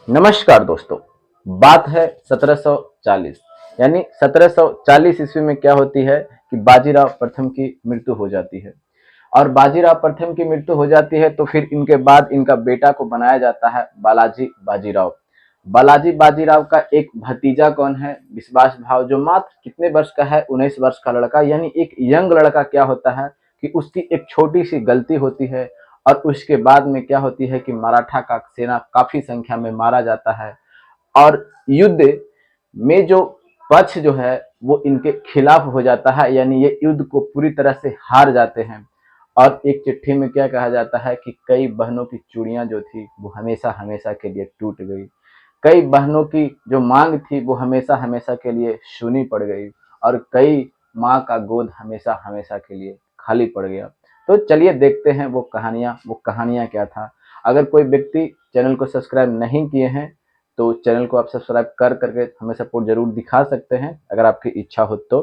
नमस्कार दोस्तों। बात है 1740 यानी 1740 ईस्वी में क्या होती है कि बाजीराव प्रथम की मृत्यु हो जाती है। और बाजीराव प्रथम की मृत्यु हो जाती है तो फिर इनके बाद इनका बेटा को बनाया जाता है बालाजी बाजीराव। बालाजी बाजीराव का एक भतीजा कौन है, विश्वास भाव, जो मात्र कितने वर्ष का है, 19 वर्ष का लड़का, यानी एक यंग लड़का। क्या होता है कि उसकी एक छोटी सी गलती होती है और उसके बाद में क्या होती है कि मराठा का सेना काफी संख्या में मारा जाता है और युद्ध में जो पक्ष जो है वो इनके खिलाफ हो जाता है, यानी ये युद्ध को पूरी तरह से हार जाते हैं। और एक चिट्ठी में क्या कहा जाता है कि कई बहनों की चूड़ियां जो थी वो हमेशा हमेशा के लिए टूट गई, कई बहनों की जो मांग थी वो हमेशा हमेशा के लिए सुनी पड़ गई और कई माँ का गोद हमेशा हमेशा के लिए खाली पड़ गया। तो चलिए देखते हैं वो कहानियां क्या था। अगर कोई व्यक्ति चैनल को सब्सक्राइब नहीं किए हैं तो चैनल को आप सब्सक्राइब कर करके हमें सपोर्ट जरूर दिखा सकते हैं अगर आपकी इच्छा हो तो।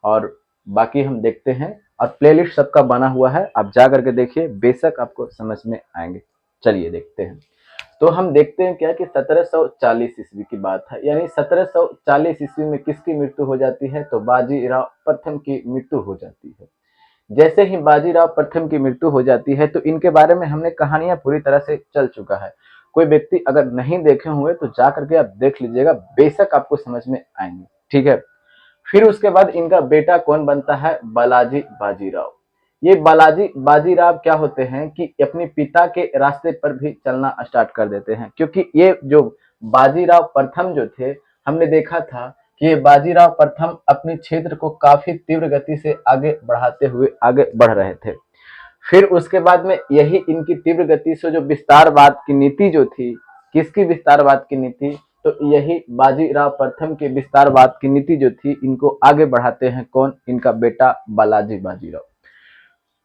और बाकी हम देखते हैं और प्लेलिस्ट सबका बना हुआ है, आप जा करके देखिए, बेशक आपको समझ में आएंगे। चलिए देखते हैं। तो हम देखते हैं क्या कि 1740 ईस्वी की बात है, यानी 1740 ईस्वी में किसकी मृत्यु हो जाती है, तो बाजीराव प्रथम की मृत्यु हो जाती है। जैसे ही बाजीराव प्रथम की मृत्यु हो जाती है तो इनके बारे में हमने कहानियां पूरी तरह से चल चुका है। कोई व्यक्ति अगर नहीं देखे हुए तो जा करके आप देख लीजिएगा, बेशक आपको समझ में आएंगे। ठीक है। फिर उसके बाद इनका बेटा कौन बनता है, बालाजी बाजीराव। ये बालाजी बाजीराव क्या होते हैं कि अपने पिता के रास्ते पर भी चलना स्टार्ट कर देते हैं, क्योंकि ये जो बाजीराव प्रथम जो थे, हमने देखा था कि ये बाजीराव प्रथम अपने क्षेत्र को काफी तीव्र गति से आगे बढ़ाते हुए आगे बढ़ रहे थे। फिर उसके बाद में यही इनकी तीव्र गति से जो विस्तारवाद की नीति जो थी, किसकी विस्तारवाद की नीति, तो यही बाजीराव प्रथम के विस्तारवाद की नीति जो थी इनको आगे बढ़ाते हैं कौन, इनका बेटा बालाजी बाजीराव।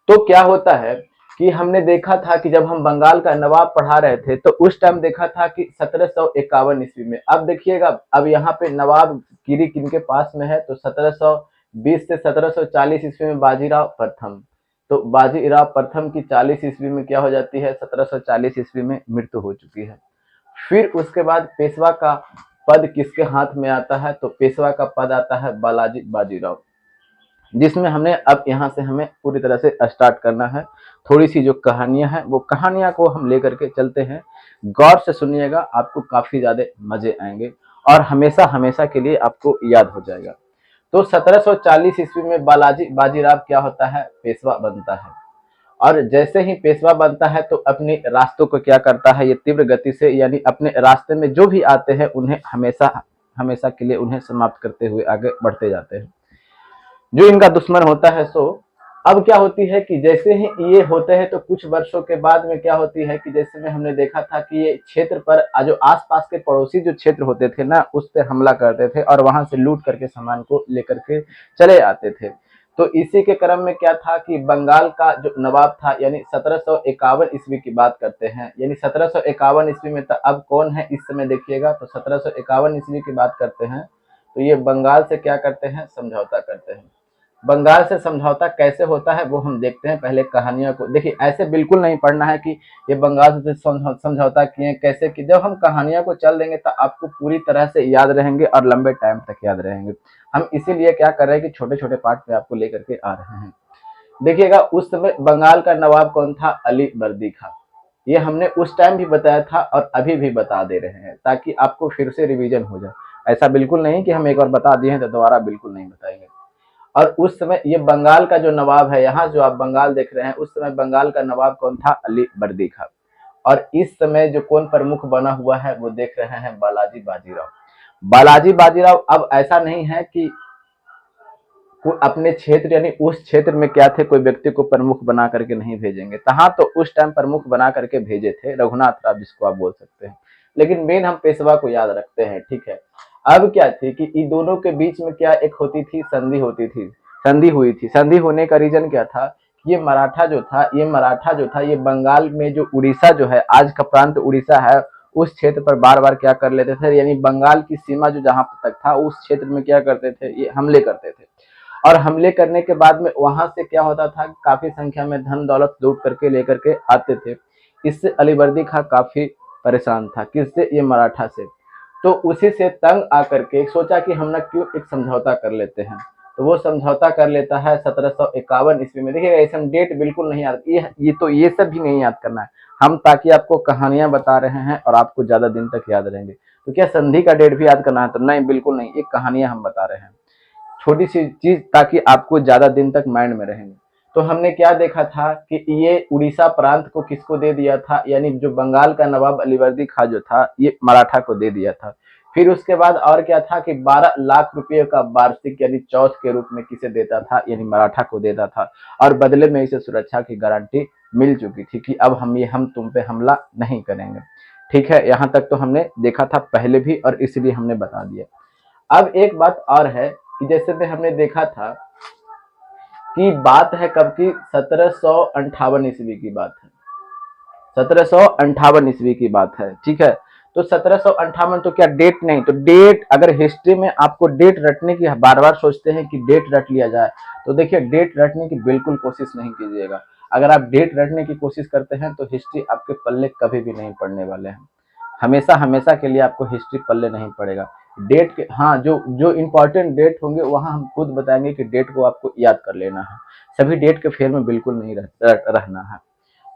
तो क्या होता है कि हमने देखा था कि जब हम बंगाल का नवाब पढ़ा रहे थे तो उस टाइम देखा था कि 1751 ईस्वी में, अब देखिएगा अब यहाँ पे नवाब गिरी किनके पास में है, तो 1720 से 1740 ईस्वी में बाजीराव प्रथम। तो बाजीराव प्रथम की 40 ईस्वी में क्या हो जाती है, 1740 ईस्वी में मृत्यु हो चुकी है। फिर उसके बाद पेशवा का पद किसके हाथ में आता है, तो पेशवा का पद आता है बालाजी बाजीराव, जिसमें हमने अब यहाँ से हमें पूरी तरह से स्टार्ट करना है। थोड़ी सी जो कहानियां हैं वो कहानियां को हम लेकर के चलते हैं, गौर से सुनिएगा, आपको काफी ज्यादा मजे आएंगे और हमेशा हमेशा के लिए आपको याद हो जाएगा। तो 1740 ईस्वी में बालाजी बाजीराव क्या होता है, पेशवा बनता है। और जैसे ही पेशवा बनता है तो अपने रास्तों को क्या करता है, ये तीव्र गति से, यानी अपने रास्ते में जो भी आते हैं उन्हें हमेशा हमेशा के लिए उन्हें समाप्त करते हुए आगे बढ़ते जाते हैं। जो इनका दुश्मन होता है सो, अब क्या होती है कि जैसे ही ये होते हैं तो कुछ वर्षों के बाद में क्या होती है कि जैसे में हमने देखा था कि ये क्षेत्र पर जो आसपास के पड़ोसी जो क्षेत्र होते थे ना, उस पर हमला करते थे और वहां से लूट करके सामान को लेकर के चले आते थे। तो इसी के क्रम में क्या था कि बंगाल का जो नवाब था, यानी 1751 ईस्वी की बात करते हैं, यानी 1751 ईस्वी में अब कौन है इस समय देखिएगा, तो 1751 ईस्वी की बात करते हैं। तो ये बंगाल से क्या करते हैं, समझौता करते हैं। बंगाल से समझौता कैसे होता है वो हम देखते हैं, पहले कहानियों को देखिए। ऐसे बिल्कुल नहीं पढ़ना है कि ये बंगाल से समझौता किए कैसे कि, जब हम कहानियों को चल देंगे तो आपको पूरी तरह से याद रहेंगे और लंबे टाइम तक याद रहेंगे। हम इसीलिए क्या कर रहे हैं कि छोटे छोटे पार्ट में आपको लेकर के आ रहे हैं। देखिएगा उस समय बंगाल का नवाब कौन था, अली वर्दी खां। ये हमने उस टाइम भी बताया था और अभी भी बता दे रहे हैं ताकि आपको फिर से रिवीजन हो जाए। ऐसा बिल्कुल नहीं कि हम एक बार बता दिए हैं तो दोबारा बिल्कुल नहीं बताएंगे। और उस समय ये बंगाल का जो नवाब है, यहाँ जो आप बंगाल देख रहे हैं, उस समय बंगाल का नवाब कौन था, अली वर्दी खां। और इस समय जो कौन प्रमुख बना हुआ है वो देख रहे हैं, बालाजी बाजीराव। बालाजी बाजीराव अब ऐसा नहीं है कि अपने क्षेत्र यानी उस क्षेत्र में क्या थे, कोई व्यक्ति को प्रमुख बना करके नहीं भेजेंगे, तहाँ तो उस टाइम प्रमुख बना करके भेजे थे, रघुनाथ राव जिसको आप बोल सकते हैं, लेकिन मेन हम पेशवा को याद रखते हैं। ठीक है। अब क्या थी कि इन दोनों के बीच में क्या एक होती थी, संधि होती थी, संधि हुई थी। संधि होने का रीजन क्या था, ये मराठा जो था, ये बंगाल में जो उड़ीसा जो है, आज का प्रांत उड़ीसा है, उस क्षेत्र पर बार बार क्या कर लेते थे, यानी बंगाल की सीमा जो जहां तक था उस क्षेत्र में क्या करते थे, ये हमले करते थे। और हमले करने के बाद में वहां से क्या होता था, काफी संख्या में धन दौलत लूट करके लेकर के आते थे। इससे अली वर्दी खां काफी परेशान था। किससे? ये मराठा से। तो उसी से तंग आकर के सोचा कि हम ना क्यों एक समझौता कर लेते हैं। तो वो समझौता कर लेता है 1751 ईस्वी में। देखिए ऐसा डेट बिल्कुल नहीं याद, ये सब भी नहीं याद करना है हम, ताकि आपको कहानियां बता रहे हैं और आपको ज्यादा दिन तक याद रहेंगे। तो क्या संधि का डेट भी याद करना है? तो नहीं, बिल्कुल नहीं, एक कहानियां हम बता रहे हैं, छोटी सी चीज, ताकि आपको ज्यादा दिन तक माइंड में रहेंगे। तो हमने क्या देखा था कि ये उड़ीसा प्रांत को किसको दे दिया था, यानी जो बंगाल का नवाब अलीवर्दी खां जो था, ये मराठा को दे दिया था। फिर उसके बाद और क्या था कि 12 लाख रुपए का वार्षिक यानी चौथ के रूप में किसे देता था, यानी मराठा को देता था। और बदले में इसे सुरक्षा की गारंटी मिल चुकी थी कि अब हम तुम पे हमला नहीं करेंगे। ठीक है, यहाँ तक तो हमने देखा था पहले भी और इसलिए हमने बता दिया। अब एक बात और है कि जैसे में हमने देखा था कि बात है कब की, 1758 ईस्वी की बात है, 1758 ईस्वी की बात है। ठीक है, तो 1758, तो क्या डेट नहीं, तो डेट अगर हिस्ट्री में आपको डेट रटने की बार बार सोचते हैं कि डेट रट लिया जाए, तो देखिए डेट रटने की बिल्कुल कोशिश नहीं कीजिएगा। अगर आप डेट रटने की कोशिश करते हैं तो हिस्ट्री आपके पल्ले कभी भी नहीं पड़ने वाले हैं। हमेशा हमेशा के लिए आपको हिस्ट्री पल्ले नहीं पड़ेगा। डेट के, हाँ, जो जो इंपॉर्टेंट डेट होंगे वहां हम खुद बताएंगे कि डेट को आपको याद कर लेना है, सभी डेट के फेर में बिल्कुल नहीं रहना है।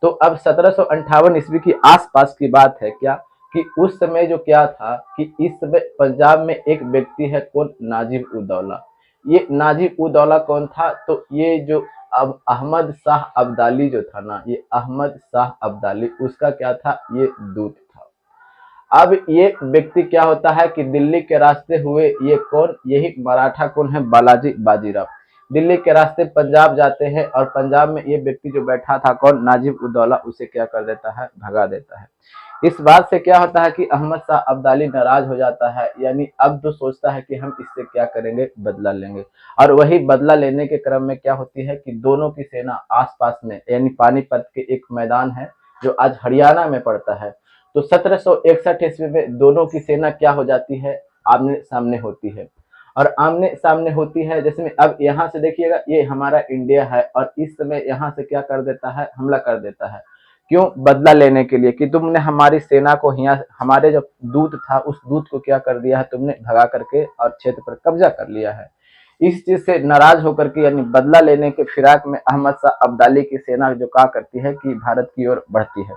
तो अब 1758 ईस्वी की आसपास की बात है क्या, कि उस समय जो क्या था कि इस समय पंजाब में एक व्यक्ति है, कौन? नाजिब उद दौला। ये नाजिब उद दौला कौन था? तो ये जो अब अहमद शाह अब्दाली जो था ना, ये अहमद शाह अब्दाली, उसका क्या था? ये दूत था। अब ये व्यक्ति क्या होता है कि दिल्ली के रास्ते हुए, ये कौन? यही मराठा कौन है? बालाजी बाजीराव। दिल्ली के रास्ते पंजाब जाते हैं और पंजाब में ये व्यक्ति जो बैठा था, कौन? नाजिब उद दौला, उसे क्या कर देता है? भगा देता है। इस बात से क्या होता है कि अहमद शाह अब्दाली नाराज हो जाता है, यानी अब तो सोचता है कि हम इससे क्या करेंगे? बदला लेंगे। और वही बदला लेने के क्रम में क्या होती है कि दोनों की सेना आसपास में, यानी पानीपत के एक मैदान है जो आज हरियाणा में पड़ता है, तो 1761 ईस्वी में दोनों की सेना क्या हो जाती है? आमने सामने होती है। और आमने सामने होती है, जैसे में अब यहाँ से देखिएगा, ये हमारा इंडिया है और इस समय यहाँ से क्या कर देता है? हमला कर देता है। क्यों? बदला लेने के लिए कि तुमने हमारी सेना को यहाँ, हमारे जो दूत था उस दूत को क्या कर दिया है तुमने? भगा करके और क्षेत्र पर कब्जा कर लिया है। इस चीज से नाराज होकर के, यानी बदला लेने के फिराक में, अहमद शाह अब्दाली की सेना जो क्या करती है कि भारत की ओर बढ़ती है।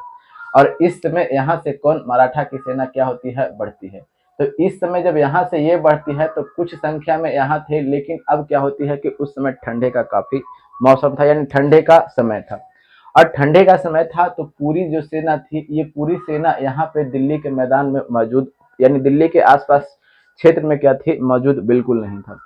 और इस समय यहाँ से कौन? मराठा की सेना क्या होती है? बढ़ती है। तो इस समय जब यहाँ से ये बढ़ती है तो कुछ संख्या में यहाँ थे, लेकिन अब क्या होती है कि उस समय ठंडे का काफी मौसम था, यानी ठंडे का समय था। और ठंडे का समय था तो पूरी जो सेना थी, ये पूरी सेना यहाँ पे दिल्ली के मैदान में मौजूद, यानी दिल्ली के आसपास क्षेत्र में क्या थी? मौजूद बिल्कुल नहीं था।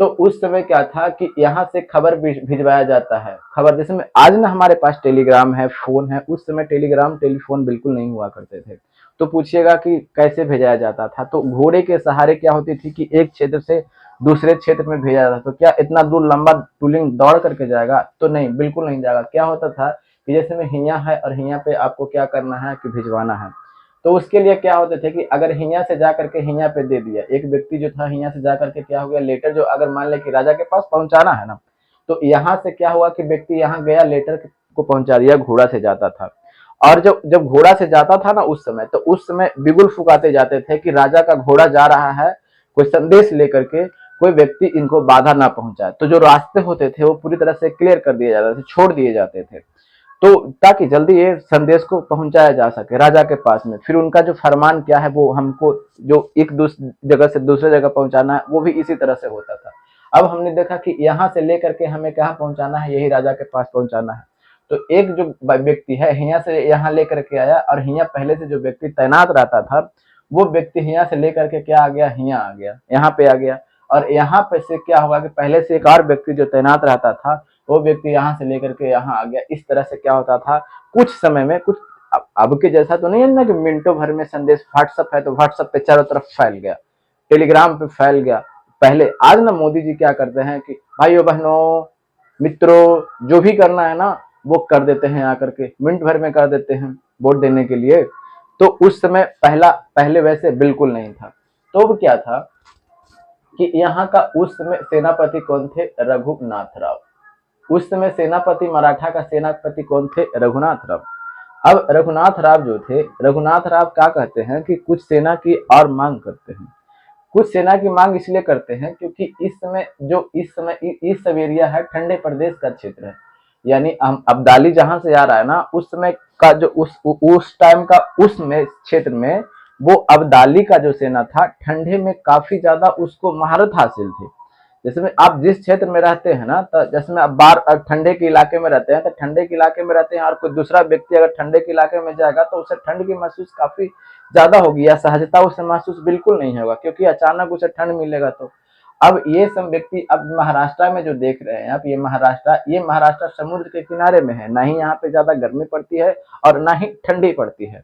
तो उस समय क्या था कि यहाँ से खबर भिजवाया जाता है। खबर जैसे में आज ना हमारे पास टेलीग्राम है, फोन है, उस समय टेलीग्राम टेलीफोन बिल्कुल नहीं हुआ करते थे। तो पूछिएगा कि कैसे भेजाया जाता था, तो घोड़े के सहारे क्या होती थी कि एक क्षेत्र से दूसरे क्षेत्र में भेजा जाता था। तो क्या इतना दूर लंबा टूलिंग दौड़ करके जाएगा? तो नहीं, बिल्कुल नहीं जाएगा। क्या होता था कि जैसे में हिया है और हिया पे आपको क्या करना है कि भिजवाना है, तो उसके लिए क्या होते थे कि अगर हिया से जा करके हिया पे दे दिया, एक व्यक्ति जो था हिया से जा करके क्या हो गया, लेटर जो अगर मान ले कि राजा के पास पहुंचाना है ना, तो यहाँ से क्या हुआ कि व्यक्ति यहाँ गया, लेटर को पहुंचा दिया, घोड़ा से जाता था। और जब जब घोड़ा से जाता था ना उस समय, तो उस समय बिगुल फुकाते जाते थे कि राजा का घोड़ा जा रहा है, कोई संदेश लेकर के, कोई व्यक्ति इनको बाधा ना पहुंचाए। तो जो रास्ते होते थे वो पूरी तरह से क्लियर कर दिए जाते थे, छोड़ दिए जाते थे, तो ताकि जल्दी ये संदेश को पहुंचाया जा सके राजा के पास में। फिर उनका जो फरमान क्या है वो हमको जो एक जगह से दूसरे जगह पहुंचाना है, वो भी इसी तरह से होता था। अब हमने देखा कि यहाँ से लेकर के हमें कहाँ पहुंचाना है? यही राजा के पास पहुंचाना है। तो एक जो व्यक्ति है हिया से यहाँ लेकर के आया, और हिया पहले से जो व्यक्ति तैनात रहता था, वो व्यक्ति हिया से लेकर के क्या आ गया? हिया आ गया, यहाँ पे आ गया। और यहाँ पे से क्या हुआ कि पहले से एक और व्यक्ति जो तैनात रहता था, वो व्यक्ति यहाँ से लेकर के यहाँ आ गया। इस तरह से क्या होता था कुछ समय में, कुछ अब के जैसा तो नहीं है ना कि मिनटों भर में संदेश, व्हाट्सअप है तो व्हाट्सअप पे चारों तरफ फैल गया, टेलीग्राम पे फैल गया। पहले आज ना मोदी जी क्या करते हैं कि भाइयों बहनों मित्रों जो भी करना है ना वो कर देते हैं, आकर के मिनट भर में कर देते हैं वोट देने के लिए। तो उस समय पहले वैसे बिल्कुल नहीं था। तो अब क्या था कि यहाँ का उस समय सेनापति कौन थे? रघुनाथ राव। उस समय सेनापति, मराठा का सेनापति कौन थे? रघुनाथ राव। अब रघुनाथ राव जो थे, रघुनाथ राव क्या कहते हैं कि कुछ सेना की और मांग करते हैं। कुछ सेना की मांग इसलिए करते हैं क्योंकि इस सब एरिया है, ठंडे प्रदेश का क्षेत्र है। यानी हम अब्दाली जहां से आ रहा है ना, उस समय का जो उस टाइम का उसमें क्षेत्र में वो अब्दाली का जो सेना था, ठंडे में काफी ज्यादा उसको महारत हासिल थी। जैसे में आप जिस क्षेत्र में रहते हैं ना, तो जैसे में आप बाहर ठंडे के इलाके में रहते हैं, तो ठंडे के इलाके में रहते हैं और कोई दूसरा व्यक्ति अगर ठंडे के इलाके में जाएगा तो उसे ठंड की महसूस काफी ज्यादा होगी या सहजता उसे महसूस बिल्कुल नहीं होगा, क्योंकि अचानक उसे ठंड मिलेगा। तो अब ये सब व्यक्ति अब महाराष्ट्र में जो देख रहे हैं आप, ये महाराष्ट्र समुद्र के किनारे में है, ना ही यहाँ पे ज्यादा गर्मी पड़ती है और ना ही ठंडी पड़ती है।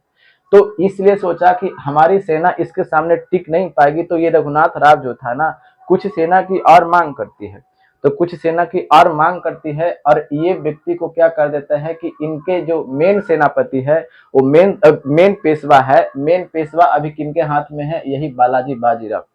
तो इसलिए सोचा कि हमारी सेना इसके सामने टिक नहीं पाएगी, तो ये रघुनाथ राव जो था ना, कुछ सेना की और मांग करती है। तो कुछ सेना की और मांग करती है और ये व्यक्ति को क्या कर देता है कि इनके जो मेन सेनापति है, वो मेन पेशवा है, मेन पेशवा अभी किनके हाथ में है, यही बालाजी बाजीराव।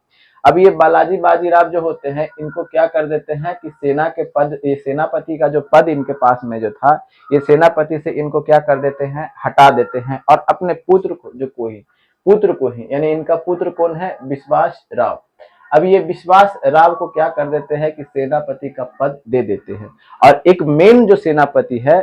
अब ये बालाजी बाजीराव जो होते हैं, इनको क्या कर देते हैं कि सेना के पद, ये सेनापति का जो पद इनके पास में जो था, ये सेनापति से इनको क्या कर देते हैं, हटा देते हैं और अपने पुत्र को ही यानी इनका पुत्र कौन है, विश्वास राव। अब ये विश्वास राव को क्या कर देते हैं कि सेनापति का पद दे देते हैं। और एक मेन जो सेनापति है,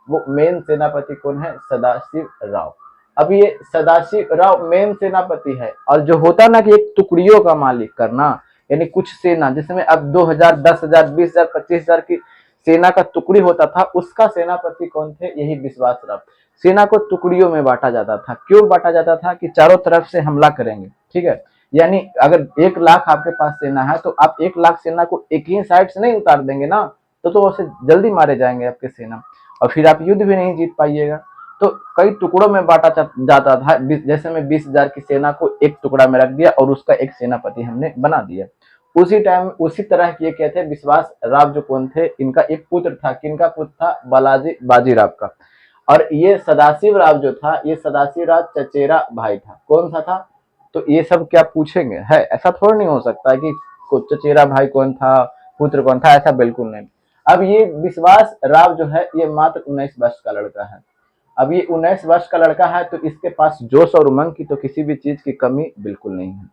वो मेन सेनापति कौन है, सदाशिव राव। अब ये सदाशिव राव मेन सेनापति है, और जो होता ना कि एक टुकड़ियों का मालिक करना, यानी कुछ सेना जिसमें अब 2000, 10,000, 20,000, 25,000 की सेना का टुकड़ी होता था, उसका सेनापति कौन थे, यही विश्वास राव। सेना को टुकड़ियों में बांटा जाता था। क्यों बांटा जाता था कि चारों तरफ से हमला करेंगे, ठीक है। यानी अगर 1 लाख आपके पास सेना है, तो आप 1 लाख सेना को एक ही साइड से नहीं उतार देंगे ना, तो उसे जल्दी मारे जाएंगे आपके सेना, और फिर आप युद्ध भी नहीं जीत पाइएगा। तो कई टुकड़ों में बांटा जाता था। जैसे में 20,000 की सेना को एक टुकड़ा में रख दिया और उसका एक सेनापति हमने बना दिया। उसी टाइम उसी तरह ये क्या थे, विश्वास राव जो कौन थे, इनका एक पुत्र था। किनका पुत्र था, बालाजी बाजीराव का। और ये सदाशिव राव जो था, ये सदाशिव राव चचेरा भाई था। कौन सा था, तो ये सब क्या पूछेंगे, है ऐसा थोड़ा नहीं हो सकता है कि चचेरा भाई कौन था, पुत्र कौन था, ऐसा बिल्कुल नहीं। अब ये विश्वास राव जो है, ये मात्र 19 वर्ष का लड़का है। अब ये 19 वर्ष का लड़का है, तो इसके पास जोश और उमंग की तो किसी भी चीज की कमी बिल्कुल नहीं है।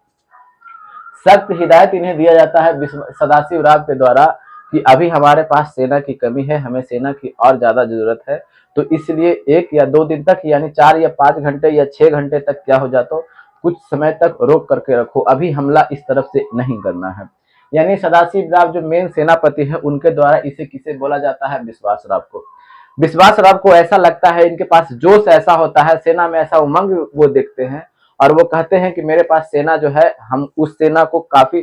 सख्त हिदायत इन्हें दिया जाता है सदाशिव राव के द्वारा कि अभी हमारे पास सेना की कमी है, हमें सेना की और ज्यादा जरूरत है। तो इसलिए 1 या 2 दिन तक, यानी 4 या 5 घंटे या 6 घंटे तक क्या हो जाता, कुछ समय तक रोक करके रखो, अभी हमला इस तरफ से नहीं करना है। यानी सदाशिव राव जो मेन सेनापति है, उनके द्वारा इसे किसे बोला जाता है, विश्वास राव को। विश्वास राव को ऐसा लगता है, इनके पास जोश ऐसा होता है, सेना में ऐसा उमंग वो देखते हैं, और वो कहते हैं कि मेरे पास सेना जो है, हम उस सेना को काफी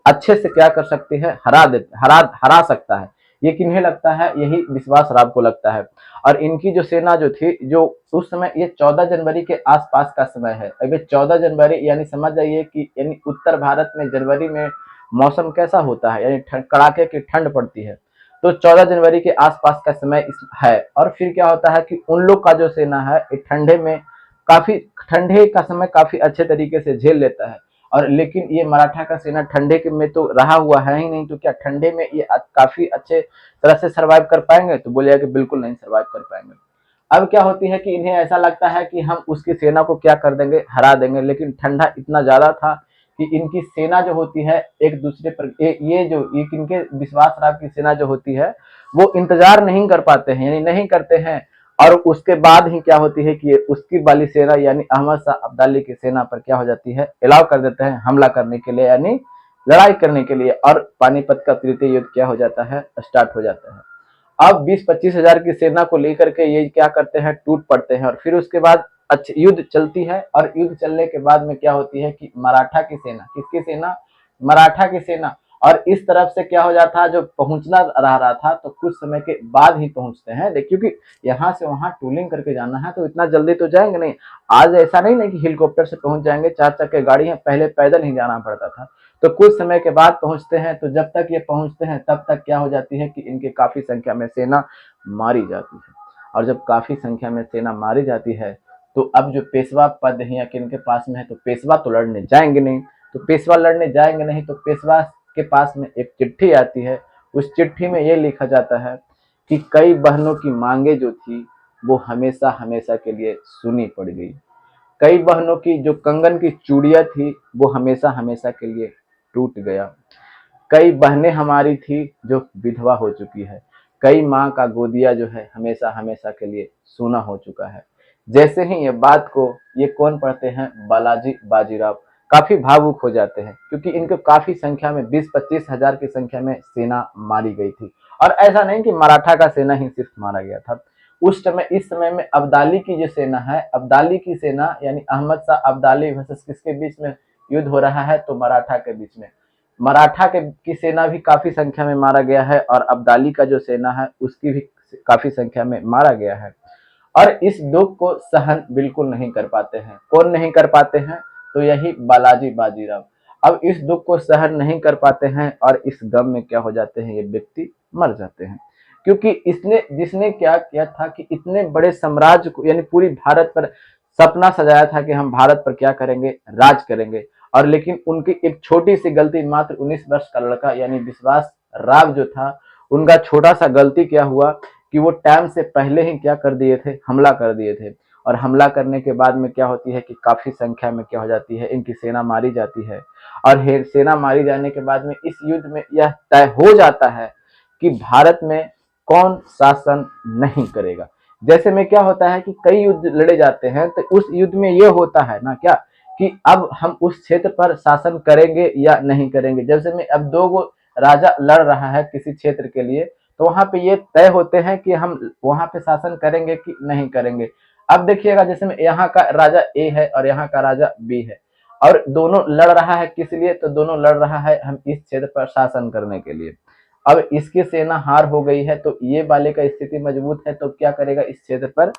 अच्छे से क्या कर सकते हैं, हरा सकता है। ये किन्हें लगता है, यही विश्वास राव को लगता है। और इनकी जो सेना जो थी, जो उस समय, ये 14 जनवरी के आसपास का समय है। अभी 14 जनवरी यानी समझ जाइए कि यानी उत्तर भारत में जनवरी में मौसम कैसा होता है, यानी कड़ाके की ठंड पड़ती है। तो 14 जनवरी के आसपास का समय है। और फिर क्या होता है कि उन लोग का जो सेना है, ठंडे में काफी, ठंडे का समय काफी अच्छे तरीके से झेल लेता है। और लेकिन ये मराठा का सेना ठंडे के में तो रहा हुआ है ही नहीं, तो क्या ठंडे में ये काफी अच्छे तरह से सरवाइव कर पाएंगे, तो बोलिए कि बिल्कुल नहीं सरवाइव कर पाएंगे। अब क्या होती है कि इन्हें ऐसा लगता है कि हम उसकी सेना को क्या कर देंगे, हरा देंगे। लेकिन ठंडा इतना ज्यादा था कि इनकी सेना जो होती है एक दूसरे पर, ये इनके विश्वास राव की सेना जो होती है, वो इंतजार नहीं कर पाते हैं, यानी नहीं करते हैं। और उसके बाद ही क्या होती है कि उसकी वाली सेना यानी अहमद शाह अब्दाली की सेना पर क्या हो जाती है, अलाउ कर देते हैं हमला करने के लिए, यानी लड़ाई करने के लिए। और पानीपत का तृतीय युद्ध क्या हो जाता है, स्टार्ट हो जाता है। अब 20-25 हजार की सेना को लेकर के ये क्या करते हैं, टूट पड़ते हैं। और फिर उसके बाद अच्छी युद्ध चलती है। और युद्ध चलने के बाद में क्या होती है कि मराठा की सेना, किसकी सेना, मराठा की सेना, और इस तरफ से क्या हो जाता है, जो पहुंचना रहा था, तो कुछ समय के बाद ही पहुंचते हैं। क्योंकि यहाँ से वहां टूलिंग करके जाना है, तो इतना जल्दी तो जाएंगे नहीं। आज ऐसा नहीं ना कि हेलीकॉप्टर से पहुंच जाएंगे, 4 चक्के गाड़ी है, पहले पैदल ही जाना पड़ता था। तो कुछ समय के बाद पहुंचते हैं। तो जब तक ये पहुंचते हैं, तब तक क्या हो जाती है कि इनके काफी संख्या में सेना मारी जाती है। और जब काफी संख्या में सेना मारी जाती है, तो अब जो पेशवा पद है किनके पास में है, तो पेशवा तो लड़ने जाएंगे नहीं। तो पेशवा लड़ने जाएंगे नहीं, तो पेशवा के पास में एक चिट्ठी आती है। उस चिट्ठी में ये लिखा जाता है कि कई बहनों की मांगे जो थी, वो हमेशा हमेशा के लिए सुनी पड़ गई। कई बहनों की जो कंगन की चूड़ियां थी वो हमेशा हमेशा के लिए टूट गया। कई बहनें हमारी थी जो विधवा हो चुकी है। कई माँ का गोदिया जो है हमेशा हमेशा के लिए सूना हो चुका है। जैसे ही ये बात को ये कौन पढ़ते हैं, बालाजी बाजीराव, काफी भावुक हो जाते हैं, क्योंकि इनको काफी संख्या में 20-25 हजार की संख्या में सेना मारी गई थी। और ऐसा नहीं कि मराठा का सेना ही सिर्फ मारा गया था। उस समय, इस समय में अब्दाली की जो सेना है, अब्दाली की सेना यानी अहमद शाह अब्दाली वर्सेस किसके बीच में युद्ध हो रहा है, तो मराठा के बीच में। मराठा के की सेना भी काफी संख्या में मारा गया है और अब्दाली का जो सेना है उसकी भी काफी संख्या में मारा गया है। और इस दुख को सहन बिल्कुल नहीं कर पाते हैं। कौन नहीं कर पाते हैं, तो यही बालाजी बाजीराव। अब इस दुख को सहन नहीं कर पाते हैं और इस गम में क्या हो जाते हैं, ये व्यक्ति मर जाते हैं। क्योंकि इसने जिसने क्या किया था कि इतने बड़े साम्राज्य को यानी पूरी भारत पर सपना सजाया था कि हम भारत पर क्या करेंगे, राज करेंगे। और लेकिन उनकी एक छोटी सी गलती, मात्र 19 वर्ष का लड़का यानी विश्वास राव जो था, उनका छोटा सा गलती क्या हुआ कि वो टाइम से पहले ही क्या कर दिए थे, हमला कर दिए थे। और हमला करने के बाद में क्या होती है कि काफी संख्या में क्या हो जाती है, इनकी सेना मारी जाती है। और सेना मारी जाने के बाद में इस युद्ध में यह तय हो जाता है कि भारत में कौन शासन नहीं करेगा। जैसे में क्या होता है कि कई युद्ध लड़े जाते हैं, तो उस युद्ध में यह होता है ना क्या कि अब हम उस क्षेत्र पर शासन करेंगे या नहीं करेंगे। जैसे में अब दो गो राजा लड़ रहा है किसी क्षेत्र के लिए, तो वहां पे ये तय होते हैं कि हम वहां पे शासन करेंगे कि नहीं करेंगे। अब देखिएगा, जैसे में यहाँ का राजा ए है और यहाँ का राजा बी है, और दोनों लड़ रहा है किस लिए, तो दोनों लड़ रहा है हम इस क्षेत्र पर शासन करने के लिए। अब इसकी सेना हार हो गई है, तो ये वाले का स्थिति मजबूत है, तो क्या करेगा, इस क्षेत्र पर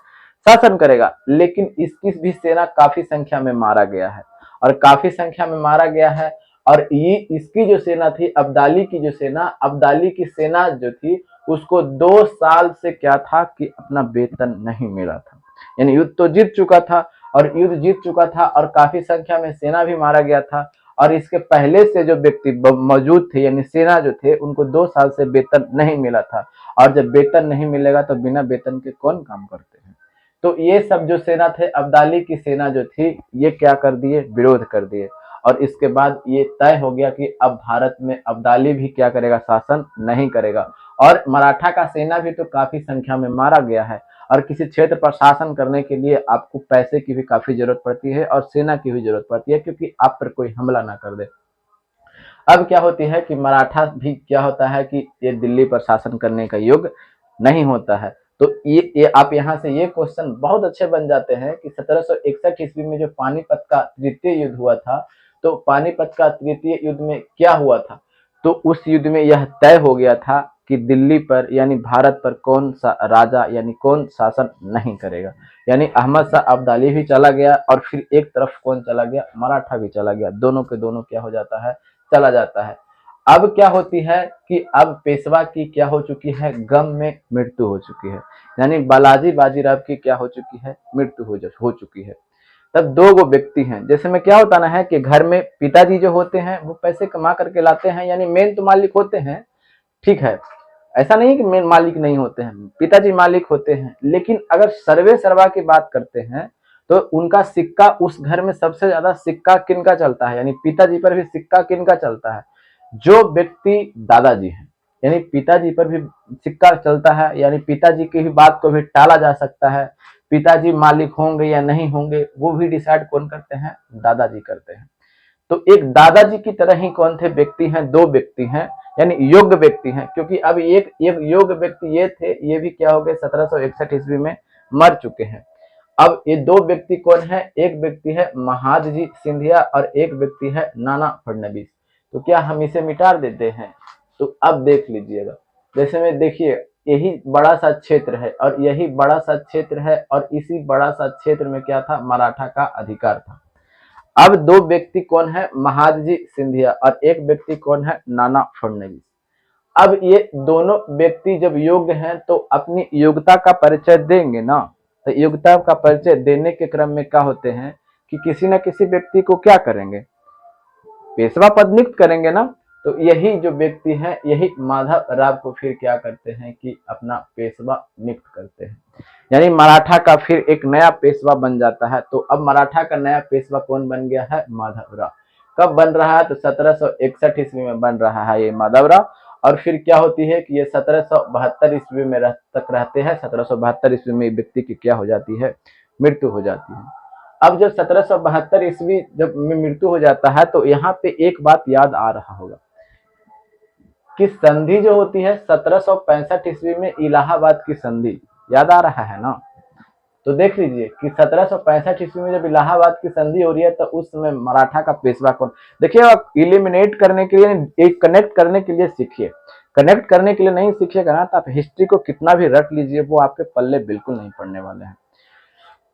शासन करेगा। लेकिन इसकी भी सेना काफी संख्या में मारा गया है, और काफी संख्या में मारा गया है। और ये इसकी जो सेना थी, अब्दाली की जो सेना, अब्दाली की सेना जो थी, उसको 2 साल से क्या था कि अपना वेतन नहीं मिला था। यानी युद्ध तो जीत चुका था, और युद्ध जीत चुका था और काफी संख्या में सेना भी मारा गया था। और इसके पहले से जो व्यक्ति मौजूद थे यानी सेना जो थे, उनको 2 साल से वेतन नहीं मिला था। और जब वेतन नहीं मिलेगा तो बिना वेतन के कौन काम करते हैं। तो ये सब जो सेना थे, अब्दाली की सेना जो थी, ये क्या कर दिए, विरोध कर दिए। और इसके बाद ये तय हो गया कि अब भारत में अब्दाली भी क्या करेगा, शासन नहीं करेगा। और मराठा का सेना भी तो काफी संख्या में मारा गया है, और किसी क्षेत्र पर शासन करने के लिए आपको पैसे की भी काफी जरूरत पड़ती है और सेना की भी जरूरत पड़ती है, क्योंकि आप पर कोई हमला ना कर दे। अब क्या होती है कि मराठा भी क्या होता है कि ये दिल्ली पर शासन करने का योग्य नहीं होता है। तो ये आप यहाँ से ये क्वेश्चन बहुत अच्छे बन जाते हैं कि 1761 ईस्वी में जो पानीपत का तृतीय युद्ध हुआ था, तो पानीपत का तृतीय युद्ध में क्या हुआ था, तो उस युद्ध में यह तय हो गया था कि दिल्ली पर यानी भारत पर कौन सा राजा यानी कौन शासन नहीं करेगा। यानी अहमद शाह अब्दाली भी चला गया, और फिर एक तरफ कौन चला गया, मराठा भी चला गया। दोनों के दोनों क्या हो जाता है, चला जाता है। अब क्या होती है कि अब पेशवा की क्या हो चुकी है, गम में मृत्यु हो चुकी है। यानी बालाजी बाजीराव की क्या हो चुकी है, मृत्यु हो चुकी है। तब दो गो व्यक्ति हैं। जैसे में क्या होता ना है कि घर में पिताजी जो होते हैं वो पैसे कमा करके लाते हैं, यानी मेन तो मालिक होते हैं, ठीक है। ऐसा नहीं कि मेन मालिक नहीं होते हैं, पिताजी मालिक होते हैं। लेकिन अगर सर्वे सर्वा की बात करते हैं तो उनका सिक्का, उस घर में सबसे ज्यादा सिक्का किनका चलता है, यानी पिताजी पर भी सिक्का किनका चलता है, जो व्यक्ति दादाजी हैं। यानी पिताजी पर भी सिक्का चलता है, यानी पिताजी की भी बात को भी टाला जा सकता है। पिताजी मालिक होंगे या नहीं होंगे वो भी डिसाइड कौन करते हैं, दादाजी करते हैं। तो एक दादाजी की तरह ही कौन थे व्यक्ति हैं, दो व्यक्ति हैं, यानी योग्य व्यक्ति हैं। क्योंकि अब एक योग्य व्यक्ति ये थे, ये भी क्या हो गए, 1761 ईस्वी में मर चुके हैं। अब ये दो व्यक्ति कौन है, एक व्यक्ति है महादजी सिंधिया और एक व्यक्ति है नाना फडणवीस। तो क्या हम इसे मिटा देते हैं, तो अब देख लीजिएगा। जैसे में देखिए, यही बड़ा सा क्षेत्र है और यही बड़ा सा क्षेत्र है, और इसी बड़ा सा क्षेत्र में क्या था, मराठा का अधिकार था। अब दो व्यक्ति कौन है, महादजी सिंधिया, और एक व्यक्ति कौन है, नाना फडणवीस। अब ये दोनों व्यक्ति जब योग्य हैं तो अपनी योग्यता का परिचय देंगे ना। तो योग्यता का परिचय देने के क्रम में क्या होते हैं कि किसी न किसी व्यक्ति को क्या करेंगे, पेशवा पद नियुक्त करेंगे ना। तो यही जो व्यक्ति हैं, यही माधव राव को फिर क्या करते हैं कि अपना पेशवा नियुक्त करते हैं। यानी मराठा का फिर एक नया पेशवा बन जाता है। तो अब मराठा का नया पेशवा कौन बन गया है? माधव राव। कब बन रहा है? तो 1761 ईस्वी में बन रहा है ये माधव राव। और फिर क्या होती है कि ये 1772 ईस्वी में तक रहते हैं। 1772 ईस्वी में व्यक्ति की क्या हो जाती है? मृत्यु हो जाती है। अब जब 1772 ईस्वी जब मृत्यु हो जाता है, तो यहाँ पे एक बात याद आ रहा होगा कि संधि जो होती है 1765 ईस्वी में, इलाहाबाद की संधि, याद आ रहा है ना? तो देख लीजिए कि 1765 ईस्वी में जब इलाहाबाद की संधि हो रही है, तो उस समय मराठा का पेशवा कौन? देखिए, आप इलिमिनेट करने के लिए, एक कनेक्ट करने के लिए सीखिए। कनेक्ट करने के लिए नहीं सीखिएगा ना, तो आप हिस्ट्री को कितना भी रट लीजिए, वो आपके पल्ले बिल्कुल नहीं पड़ने वाले हैं।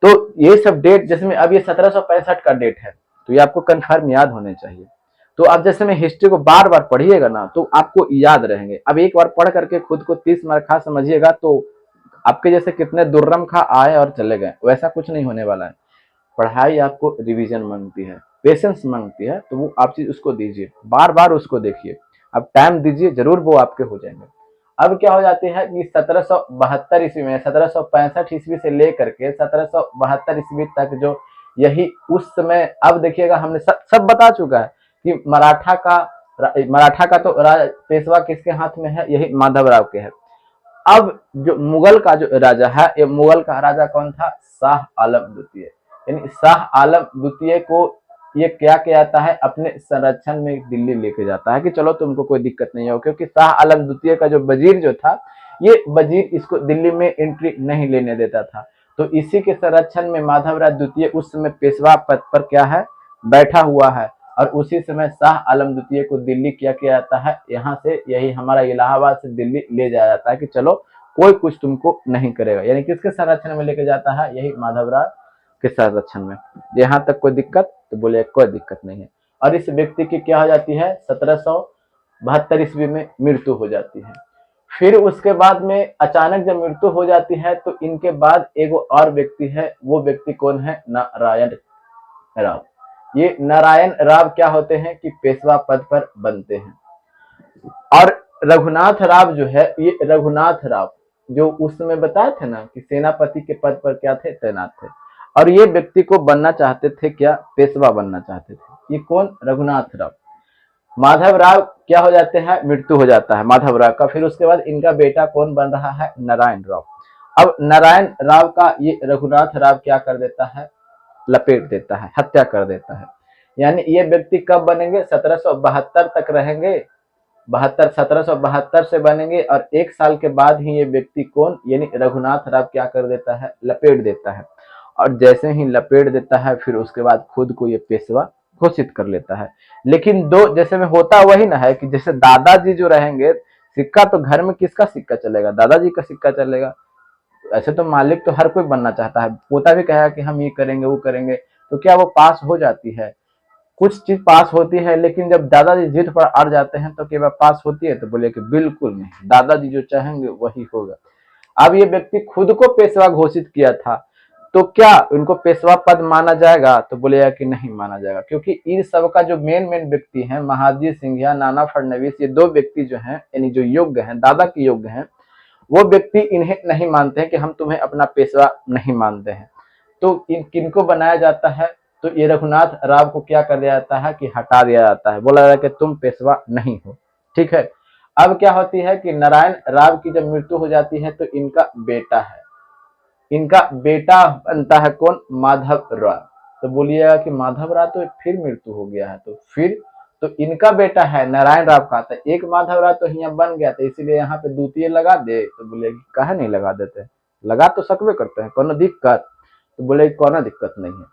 तो ये सब डेट, जैसे में अब ये 1765 का डेट है, तो ये आपको कन्फर्म याद होने चाहिए। तो आप जैसे में हिस्ट्री को बार बार पढ़िएगा ना, तो आपको याद रहेंगे। अब एक बार पढ़ करके खुद को 30 मार्क खा समझिएगा, तो आपके जैसे कितने दुर्रम खा आए और चले गए, वैसा कुछ नहीं होने वाला है। पढ़ाई आपको रिवीजन मांगती है, पेशेंस मांगती है, तो वो आप चीज उसको दीजिए, बार बार उसको देखिए, अब टाइम दीजिए, जरूर वो आपके हो जाएंगे। अब क्या हो जाते हैं कि 1772 ईस्वी में, 1765 ईस्वी से लेकर के 1772 ईस्वी तक जो यही उस समय, अब देखिएगा हमने सब बता चुका है कि मराठा का तो पेशवा किसके हाथ में है? यही माधवराव के है। अब जो मुगल का जो राजा है, ये मुगल का राजा कौन था? शाह आलम द्वितीय। यानी शाह आलम द्वितीय को ये क्या कहता है? अपने संरक्षण में दिल्ली लेके जाता है कि चलो तुमको कोई दिक्कत नहीं हो, क्योंकि शाह आलम द्वितीय का जो वजीर जो था, ये वजीर इसको दिल्ली में एंट्री नहीं लेने देता था। तो इसी के संरक्षण में माधवराव द्वितीय उस समय पेशवा पद पर क्या है? बैठा हुआ है। और उसी समय शाह आलम द्वितीय को दिल्ली क्या किया जाता है? यहाँ से, यही हमारा इलाहाबाद से दिल्ली ले जाया जाता है कि चलो कोई कुछ तुमको नहीं करेगा। यानी किसके संरक्षण में लेके जाता है? यही माधवराव के संरक्षण में। यहाँ तक कोई दिक्कत? तो बोले कोई दिक्कत नहीं है। और इस व्यक्ति की क्या हो जाती है? 1772 ईस्वी में मृत्यु हो जाती है। फिर उसके बाद में अचानक जब मृत्यु हो जाती है, तो इनके बाद एक और व्यक्ति है। वो व्यक्ति कौन है? नारायण राव। ये नारायण राव क्या होते हैं कि पेशवा पद पर बनते हैं। और रघुनाथ राव जो है, ये रघुनाथ राव जो उस समय बताए थे ना कि सेनापति के पद पर क्या थे? तैनात थे। और ये व्यक्ति को बनना चाहते थे क्या? पेशवा बनना चाहते थे। ये कौन? रघुनाथ राव। माधव राव क्या हो जाते हैं? मृत्यु हो जाता है माधव राव का। फिर उसके बाद इनका बेटा कौन बन रहा है? नारायण राव। अब नारायण राव का ये रघुनाथ राव क्या कर देता है? लपेट देता है, हत्या कर देता है। यानी ये व्यक्ति कब बनेंगे? 1772 तक रहेंगे। 1772 से बनेंगे। और एक साल के बाद ही ये व्यक्ति कौन, यानी रघुनाथ राव क्या कर देता है? लपेट देता है। और जैसे ही लपेट देता है, फिर उसके बाद खुद को ये पेशवा घोषित कर लेता है। लेकिन दो, जैसे में होता वही ना है कि जैसे दादाजी जो रहेंगे, सिक्का तो घर में किसका सिक्का चलेगा? दादाजी का सिक्का चलेगा। ऐसे तो मालिक तो हर कोई बनना चाहता है। पोता भी कहेगा कि हम ये करेंगे वो करेंगे, तो क्या वो पास हो जाती है? कुछ चीज पास होती है, लेकिन जब दादाजी जिद पर अड़ जाते हैं तो क्या पास होती है? तो बोले कि बिल्कुल नहीं, दादाजी जो चाहेंगे वही होगा। अब ये व्यक्ति खुद को पेशवा घोषित किया था, तो क्या उनको पेशवा पद माना जाएगा? तो बोलेगा कि नहीं माना जाएगा, क्योंकि इन सब का जो मेन व्यक्ति है, महादजी सिंधिया, नाना फडणवीस, ये दो व्यक्ति जो हैं, यानी जो योग्य हैं, दादा के योग्य हैं, वो व्यक्ति इन्हें नहीं मानते हैं कि हम तुम्हें अपना पेशवा नहीं मानते हैं। तो इन किनको बनाया जाता है? तो ये रघुनाथ राव को क्या कर दिया जाता है कि हटा दिया जाता है। बोला जाता है कि तुम पेशवा नहीं हो। ठीक है। अब क्या होती है कि नारायण राव की जब मृत्यु हो जाती है, तो इनका बेटा है, इनका बेटा बनता है कौन? माधव राव। तो बोलिएगा कि माधव राव तो फिर मृत्यु हो गया है, तो फिर तो इनका बेटा है नारायण राव का। तो एक माधव राव तो यहाँ बन गया, तो इसीलिए यहाँ पे द्वितीय लगा दे। तो बोले कहा नहीं लगा देते? लगा तो सकवे करते हैं, कोनो दिक्कत? तो बोले कोनो दिक्कत नहीं है।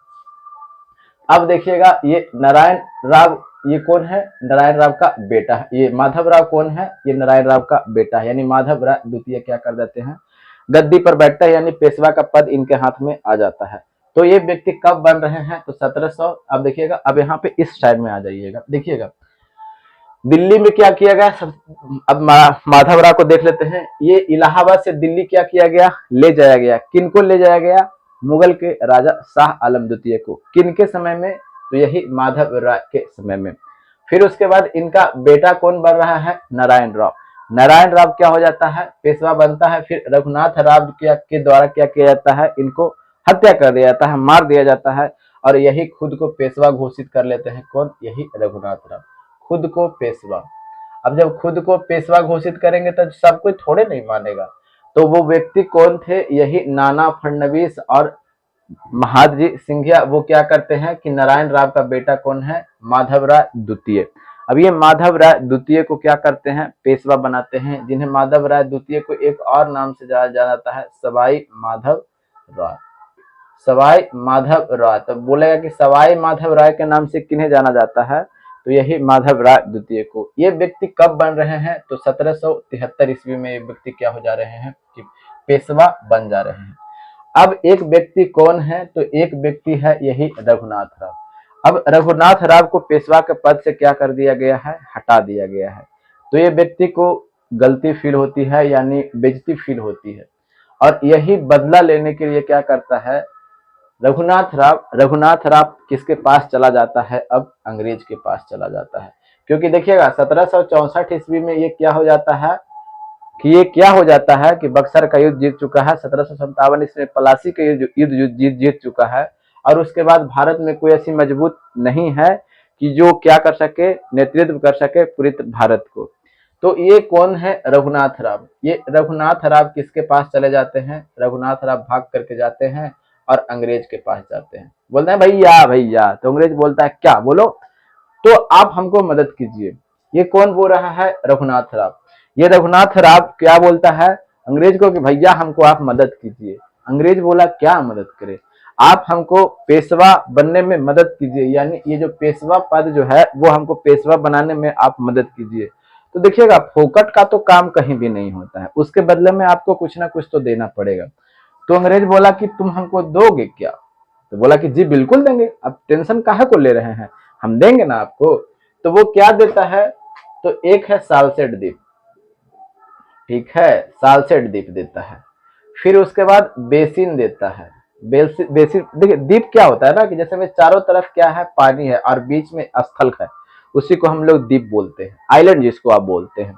अब देखिएगा, ये नारायण राव ये कौन है? नारायण राव का बेटा है। ये माधव राव कौन है? ये नारायण राव का बेटा है। यानी माधव राव द्वितीय क्या कर देते हैं? गद्दी पर बैठता है, यानी पेशवा का पद इनके हाथ में आ जाता है। तो ये व्यक्ति कब बन रहे हैं? तो 1700। अब देखिएगा, अब यहाँ पे इस साइड में आ जाइएगा। देखिएगा दिल्ली में क्या किया गया? अब माधव राव को देख लेते हैं। ये इलाहाबाद से दिल्ली क्या किया गया? ले जाया गया। किनको ले जाया गया? मुगल के राजा शाह आलम द्वितीय को। किनके समय में? तो यही माधव राव के समय में। फिर उसके बाद इनका बेटा कौन बन रहा है, नारायण राव। नारायण राव क्या हो जाता है, पेशवा बनता है। फिर रघुनाथ राव के द्वारा क्या किया जाता है, इनको हत्या कर दिया जाता है, मार दिया जाता है। और यही खुद को पेशवा घोषित कर लेते हैं, कौन, यही रघुनाथ राव, खुद को पेशवा। अब जब खुद को पेशवा घोषित करेंगे तो सब कोई थोड़े नहीं मानेगा। तो वो व्यक्ति कौन थे, यही नाना फडणवीस और महादजी सिंधिया। वो क्या करते हैं कि नारायण राव का बेटा कौन है, माधव राय द्वितीय। अब ये माधव राय द्वितीय को क्या करते हैं, पेशवा बनाते हैं, जिन्हें माधव राय द्वितीय को एक और नाम से जाना जाता है, सवाई माधव राय। सवाई माधव राय, तो बोलेगा कि सवाई माधव राय के नाम से किन्हें जाना जाता है, तो यही माधव राय द्वितीय को। ये व्यक्ति कब बन रहे हैं, तो 1773 ईस्वी में ये व्यक्ति क्या हो जा रहे हैं कि पेशवा बन जा रहे हैं। अब एक व्यक्ति कौन है, तो एक व्यक्ति है यही रघुनाथ राव। अब रघुनाथ राव को पेशवा के पद से क्या कर दिया गया है, हटा दिया गया है। तो ये व्यक्ति को गलती फील होती है, यानी बेइज्जती फील होती है। और यही बदला लेने के लिए क्या करता है रघुनाथ राव। रघुनाथ राव किसके पास चला जाता है, अब अंग्रेज के पास चला जाता है। क्योंकि देखिएगा 1764 ईस्वी में ये क्या हो जाता है कि बक्सर का युद्ध जीत चुका है। 1757 ईस्वी में प्लासी का युद्ध जीत चुका है। और उसके बाद भारत में कोई ऐसी मजबूत नहीं है कि जो क्या कर सके, नेतृत्व कर सके पूरे भारत को। तो ये कौन है, रघुनाथ राव। ये रघुनाथ राव किसके पास चले जाते हैं, रघुनाथ राव भाग करके जाते हैं और अंग्रेज के पास जाते हैं। बोलते हैं भैया भैया, तो अंग्रेज बोलता है क्या, बोलो, तो आप हमको मदद कीजिए। ये कौन बोल रहा है, रघुनाथ राव। ये रघुनाथ राव क्या बोलता है अंग्रेज को कि भैया हमको आप मदद कीजिए। अंग्रेज बोला क्या मदद करे, आप हमको पेशवा बनने में मदद कीजिए, यानी ये जो पेशवा पद जो है वो हमको पेशवा बनाने में आप मदद कीजिए। तो देखिएगा फोकट का तो काम कहीं भी नहीं होता है, उसके बदले में आपको कुछ ना कुछ तो देना पड़ेगा। तो अंग्रेज बोला कि तुम हमको दोगे क्या, तो बोला कि जी बिल्कुल देंगे, अब टेंशन काहे को ले रहे हैं, हम देंगे ना आपको। तो वो क्या देता है, तो एक है सालसेट द्वीप, ठीक है, सालसेट द्वीप देता है। फिर उसके बाद बेसिन देता है। बेसिन देखिए द्वीप क्या होता है ना, कि जैसे में चारों तरफ क्या है, पानी है और बीच में स्थल है, उसी को हम लोग द्वीप बोलते हैं, आइलैंड जिसको आप बोलते हैं।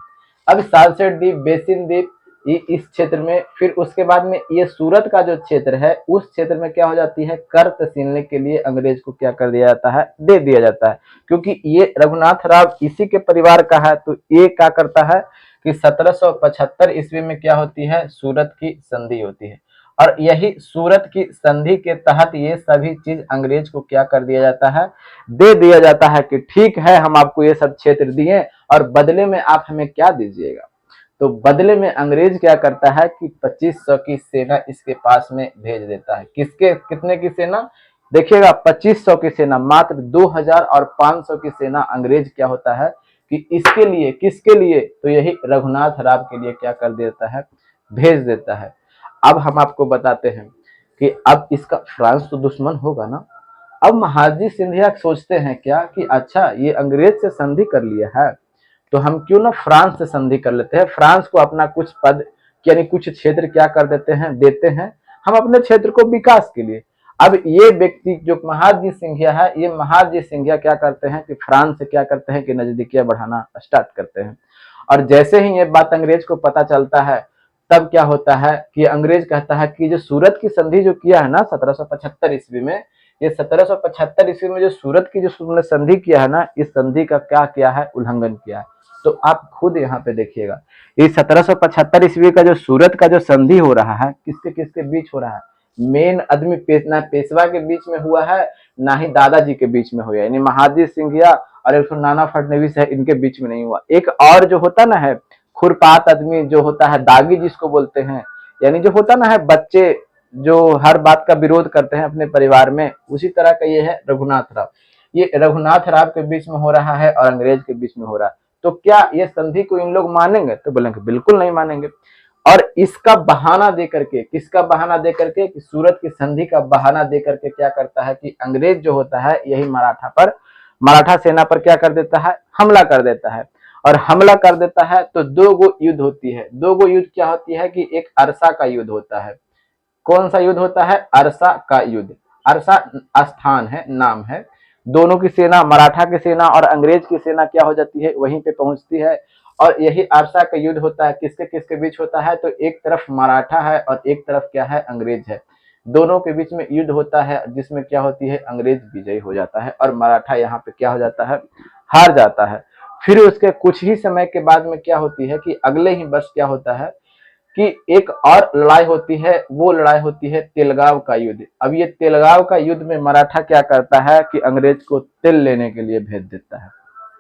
अब सालसेट द्वीप, बेसिन द्वीप, ये इस क्षेत्र में। फिर उसके बाद में ये सूरत का जो क्षेत्र है, उस क्षेत्र में क्या हो जाती है, कर तहसीलने के लिए अंग्रेज को क्या कर दिया जाता है, दे दिया जाता है। क्योंकि ये रघुनाथ राव इसी के परिवार का है, तो ये क्या करता है कि 1775 ईस्वी में क्या होती है, सूरत की संधि होती है। और यही सूरत की संधि के तहत ये सभी चीज अंग्रेज को क्या कर दिया जाता है, दे दिया जाता है कि ठीक है हम आपको ये सब क्षेत्र दिए और बदले में आप हमें क्या दीजिएगा। तो बदले में अंग्रेज क्या करता है कि 2500 की सेना इसके पास में भेज देता है। किसके, कितने की सेना, देखिएगा 2500 की सेना, मात्र 2000 और 500 की सेना अंग्रेज क्या होता है कि इसके लिए, किसके लिए, तो यही रघुनाथ राव के लिए क्या कर देता है, भेज देता है। अब हम आपको बताते हैं कि अब इसका फ्रांस तो दुश्मन होगा ना। अब महादजी सिंधिया सोचते हैं क्या कि अच्छा ये अंग्रेज से संधि कर लिया है, तो हम क्यों ना फ्रांस से संधि कर लेते हैं, फ्रांस को अपना कुछ पद यानी कुछ क्षेत्र क्या कर देते हैं, देते हैं हम अपने क्षेत्र को विकास के लिए। अब ये व्यक्ति जो महादजी सिंधिया है, ये महादजी सिंधिया क्या करते हैं कि फ्रांस से क्या करते हैं कि नजदीकियां बढ़ाना स्टार्ट करते हैं। और जैसे ही ये बात अंग्रेज को पता चलता है, तब क्या होता है कि अंग्रेज कहता है कि जो सूरत की संधि जो किया है ना 1775 ईस्वी में, ये 1775 ईस्वी में जो सूरत की जो संधि किया है ना, इस संधि का क्या किया है, उल्लंघन किया है। तो आप खुद यहाँ पे देखिएगा, इस 1775 ईस्वी का जो सूरत का जो संधि हो रहा है, किसके किसके बीच हो रहा है, मेन आदमी ना पेशवा के बीच में हुआ है, ना ही दादाजी के बीच में हुआ है, यानी महादजी सिंधिया और एक नाना फडणवीस है, इनके बीच में नहीं हुआ। एक और जो होता ना है खुरपात आदमी जो होता है, दागी जिसको बोलते हैं, यानी जो होता ना है बच्चे जो हर बात का विरोध करते हैं अपने परिवार में, उसी तरह का ये है रघुनाथ राव। ये रघुनाथ राव के बीच में हो रहा है और अंग्रेज के बीच में हो रहा है। तो क्या ये संधि को इन लोग मानेंगे, तो बोलेंगे बिल्कुल नहीं मानेंगे। और इसका बहाना दे करके, किसका बहाना दे करके, कि सूरत की संधि का बहाना दे करके क्या करता है कि अंग्रेज जो होता है यही मराठा सेना पर क्या कर देता है, हमला कर देता है। और हमला कर देता है तो दो गो युद्ध होती है। दो गो युद्ध क्या होती है कि एक अरसा का युद्ध होता है। कौन सा युद्ध होता है, अरसा का युद्ध। अरसा स्थान है, नाम है। दोनों की सेना, मराठा की सेना और अंग्रेज की सेना क्या हो जाती है, वहीं पे पहुंचती है। और यही अरसा का युद्ध होता है, किसके किसके बीच होता है, तो एक तरफ मराठा है और एक तरफ क्या है, अंग्रेज है। दोनों के बीच में युद्ध होता है जिसमें क्या होती है, अंग्रेज विजयी हो जाता है और मराठा यहाँ पे क्या हो जाता है, हार जाता है। फिर उसके कुछ ही समय के बाद में क्या होती है कि अगले ही वर्ष क्या होता है कि एक और लड़ाई होती है, वो लड़ाई होती है तेलगांव का युद्ध। अब ये तेलगांव का युद्ध में मराठा क्या करता है कि अंग्रेज को तेल लेने के लिए भेज देता है।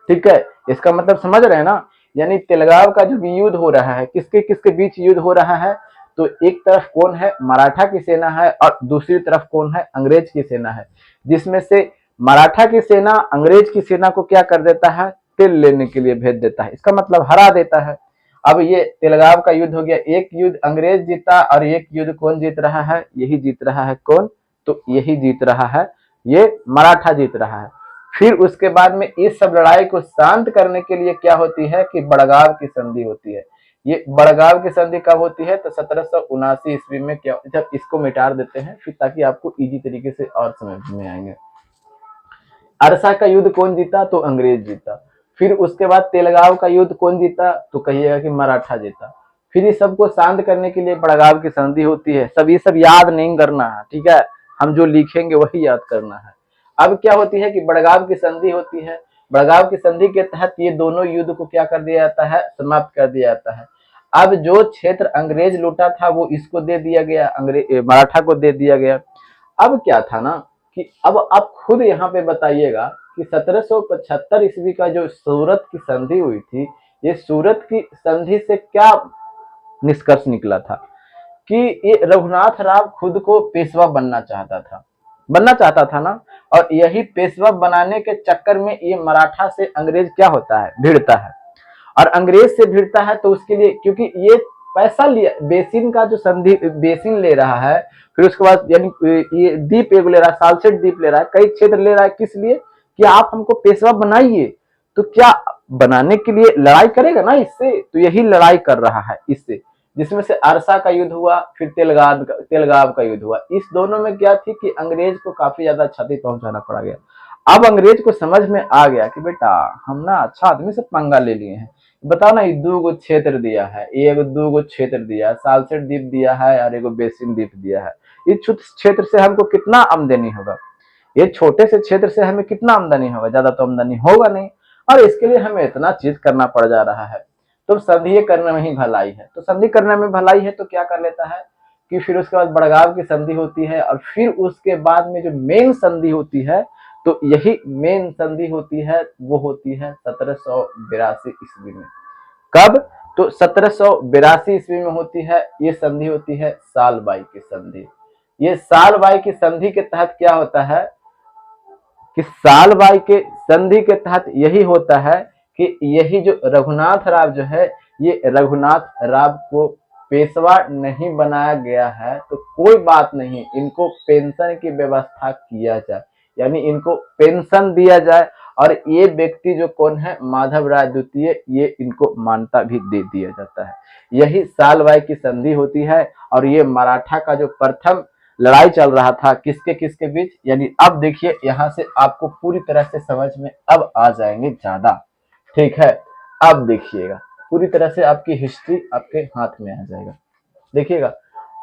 ठीक है, इसका मतलब समझ रहे हैं ना। यानी तेलगांव का जो भी युद्ध हो रहा है, किसके किसके बीच युद्ध हो रहा है, तो एक तरफ कौन है, मराठा की सेना है और दूसरी तरफ कौन है, अंग्रेज की सेना है। जिसमें से मराठा की सेना अंग्रेज की सेना को क्या कर देता है, तेल लेने के लिए भेज देता है, इसका मतलब हरा देता है। अब ये तेलगांव का युद्ध हो गया, एक युद्ध अंग्रेज जीता और एक युद्ध कौन जीत रहा है, यही जीत रहा है कौन, तो यही जीत रहा है, ये मराठा जीत रहा है। फिर उसके बाद में इस सब लड़ाई को शांत करने के लिए क्या होती है कि बड़गांव की संधि होती है। ये बड़गांव की संधि कब होती है, तो 1779 ईस्वी में क्या, जब इसको मिटा देते हैं फिर ताकि आपको इजी तरीके से और समझ में आएंगे। अरसा का युद्ध कौन जीता, तो अंग्रेज जीता। फिर उसके बाद तेलगांव का युद्ध कौन जीता, तो कहिएगा कि मराठा जीता। फिर इस सबको शांत करने के लिए बड़गांव की संधि होती है। सब ये सब याद नहीं करना है, ठीक है, हम जो लिखेंगे वही याद करना है। अब क्या होती है कि बड़गांव की संधि होती है। बड़गांव की संधि के तहत ये दोनों युद्ध को क्या कर दिया जाता है, समाप्त कर दिया जाता है। अब जो क्षेत्र अंग्रेज लूटा था वो इसको दे दिया गया, अंग्रेज मराठा को दे दिया गया। अब क्या था ना कि अब आप खुद यहाँ पे बताइएगा कि 1775 ईस्वी का जो सूरत की संधि हुई थी, ये सूरत की संधि से क्या निष्कर्ष निकला था कि ये रघुनाथ राव खुद को पेशवा बनना चाहता था ना। और यही पेशवा बनाने के चक्कर में ये मराठा से अंग्रेज क्या होता है, भिड़ता है। और अंग्रेज से भिड़ता है तो उसके लिए, क्योंकि ये पैसा लिया, बेसिन का जो संधि बेसिन ले रहा है, फिर उसके बाद यानी ये द्वीप एक ले रहा है, सालसेट द्वीप ले रहा है, कई क्षेत्र ले रहा है, किस लिए कि आप हमको पेशवा बनाइए। तो क्या बनाने के लिए लड़ाई करेगा ना इससे, तो यही लड़ाई कर रहा है इससे, जिसमें से अरसा का युद्ध हुआ, फिर तेलगांव का युद्ध हुआ। इस दोनों में क्या थी कि अंग्रेज को काफी ज्यादा क्षति पहुंचाना पड़ा गया। अब अंग्रेज को समझ में आ गया कि बेटा हम ना अच्छा आदमी से पंगा ले लिए हैं। बताओ ना, ये दो गो क्षेत्र दिया है, एक दो गो क्षेत्र दिया है, सालसेट द्वीप दिया है और एक बेसिन द्वीप दिया है। इस क्षेत्र से हमको कितना आमदनी होगा, ये छोटे से क्षेत्र से हमें कितना आमदनी होगा, ज्यादा तो आमदनी होगा नहीं। और इसके लिए हमें इतना चीज करना पड़ जा रहा है। तो संधि करने में ही भलाई है, तो संधि करने में भलाई है तो क्या कर लेता है कि फिर उसके बाद बड़गांव की संधि होती है। और फिर उसके बाद में जो मेन संधि होती है, तो यही मेन संधि होती है, वो होती है 1782 ईस्वी में। कब, तो 1782 ईस्वी में होती है। ये संधि होती है सालबाई की संधि। ये सालबाई की संधि के तहत क्या होता है कि सालबाई के संधि के तहत यही होता है कि यही जो रघुनाथ राव जो है, ये रघुनाथ राव को पेशवा नहीं बनाया गया है, तो कोई बात नहीं, इनको पेंशन की व्यवस्था किया जाए, यानी इनको पेंशन दिया जाए। और ये व्यक्ति जो कौन है, माधव राय द्वितीय, ये इनको मान्यता भी दे दिया जाता है। यही सालबाई की संधि होती है। और ये मराठा का जो प्रथम लड़ाई चल रहा था किसके किसके बीच, यानी अब देखिए यहां से आपको पूरी तरह से समझ में अब आ जाएंगे ज्यादा, ठीक है। अब देखिएगा पूरी तरह से आपकी हिस्ट्री आपके हाथ में आ जाएगा। देखिएगा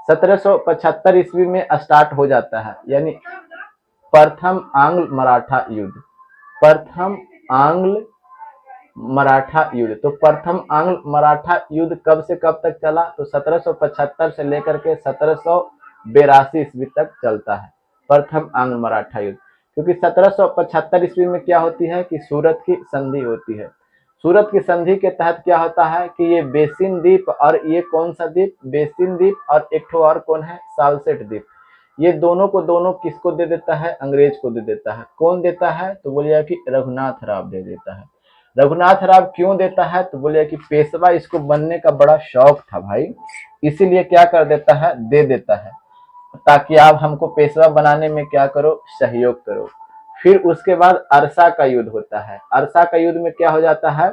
1775 ईस्वी में स्टार्ट हो जाता है, यानी प्रथम आंग्ल मराठा युद्ध। प्रथम आंग्ल मराठा युद्ध, तो प्रथम आंग्ल मराठा युद्ध कब से कब तक चला, तो 1775 से लेकर के 1782 ईस्वी तक चलता है प्रथम आंग्ल मराठा युद्ध। क्योंकि 1775 ईस्वी में क्या होती है कि सूरत की संधि होती है। सूरत की संधि के तहत क्या होता है कि ये बेसिन द्वीप और ये कौन सा द्वीप, बेसिन द्वीप और एक ठो और कौन है, सालसेट द्वीप, ये दोनों को दोनों किसको दे देता है, अंग्रेज को दे देता है। कौन देता है, तो बोलिए कि रघुनाथ राव दे देता है। रघुनाथ राव क्यों देता है, तो बोलिए कि पेशवा इसको बनने का बड़ा शौक था भाई, इसीलिए क्या कर देता है, दे देता है, ताकि आप हमको पेशवा बनाने में क्या करो, सहयोग करो। फिर उसके बाद अरसा का युद्ध होता है। अरसा का युद्ध में क्या हो जाता है,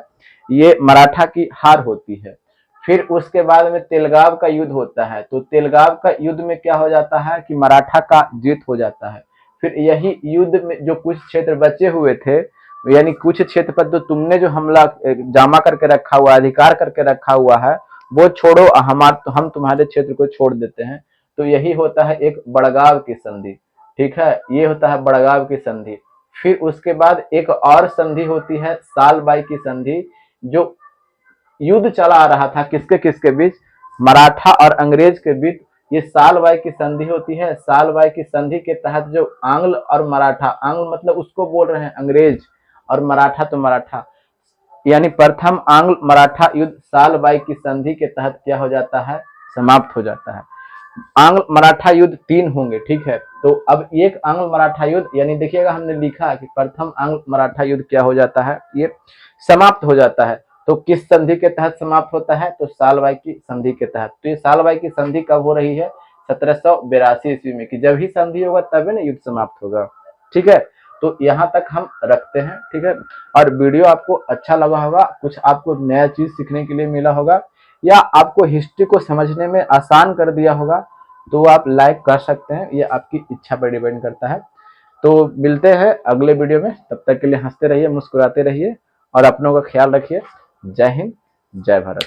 ये मराठा की हार होती है। फिर उसके बाद में तेलगांव का युद्ध होता है, तो तेलगांव का युद्ध में क्या हो जाता है कि मराठा का जीत हो जाता है। फिर यही युद्ध में जो कुछ क्षेत्र बचे हुए थे, यानी कुछ क्षेत्र पर तो तुमने जो हमला जमा करके रखा हुआ, अधिकार करके रखा हुआ है, वो छोड़ो, हम तुम्हारे क्षेत्र को छोड़ देते हैं। तो यही होता है एक बड़गांव की संधि। ठीक है, ये होता है बड़गांव की संधि। फिर उसके बाद एक और संधि होती है सालबाई की संधि, जो युद्ध चला आ रहा था किसके किसके बीच, मराठा और अंग्रेज के बीच। ये सालबाई की संधि होती है। सालबाई की संधि के तहत जो आंग्ल और मराठा, आंग्ल मतलब उसको बोल रहे हैं अंग्रेज, और मराठा तो मराठा, यानी प्रथम आंग्ल मराठा युद्ध सालबाई की संधि के तहत क्या हो जाता है, समाप्त हो जाता है। आंग्ल मराठा युद्ध 3 होंगे। ठीक है, तो अब एक आंग्ल मराठा युद्ध, यानी देखिएगा हमने लिखा कि प्रथम आंग्ल मराठा युद्ध क्या हो जाता है, ये समाप्त हो जाता है। तो किस संधि के तहत समाप्त होता है, तो सालबाई की संधि के तहत। तो ये सालबाई की संधि कब हो रही है, 1782 ईस्वी में, कि जब ही संधि होगा तभी ना युद्ध समाप्त होगा। ठीक है, तो यहाँ तक हम रखते हैं। ठीक है, और वीडियो आपको अच्छा लगा होगा, कुछ आपको नया चीज सीखने के लिए मिला होगा, या आपको हिस्ट्री को समझने में आसान कर दिया होगा, तो आप लाइक कर सकते हैं, ये आपकी इच्छा पर डिपेंड करता है। तो मिलते हैं अगले वीडियो में, तब तक के लिए हंसते रहिए, मुस्कुराते रहिए और अपनों का ख्याल रखिए। जय हिंद, जय भारत।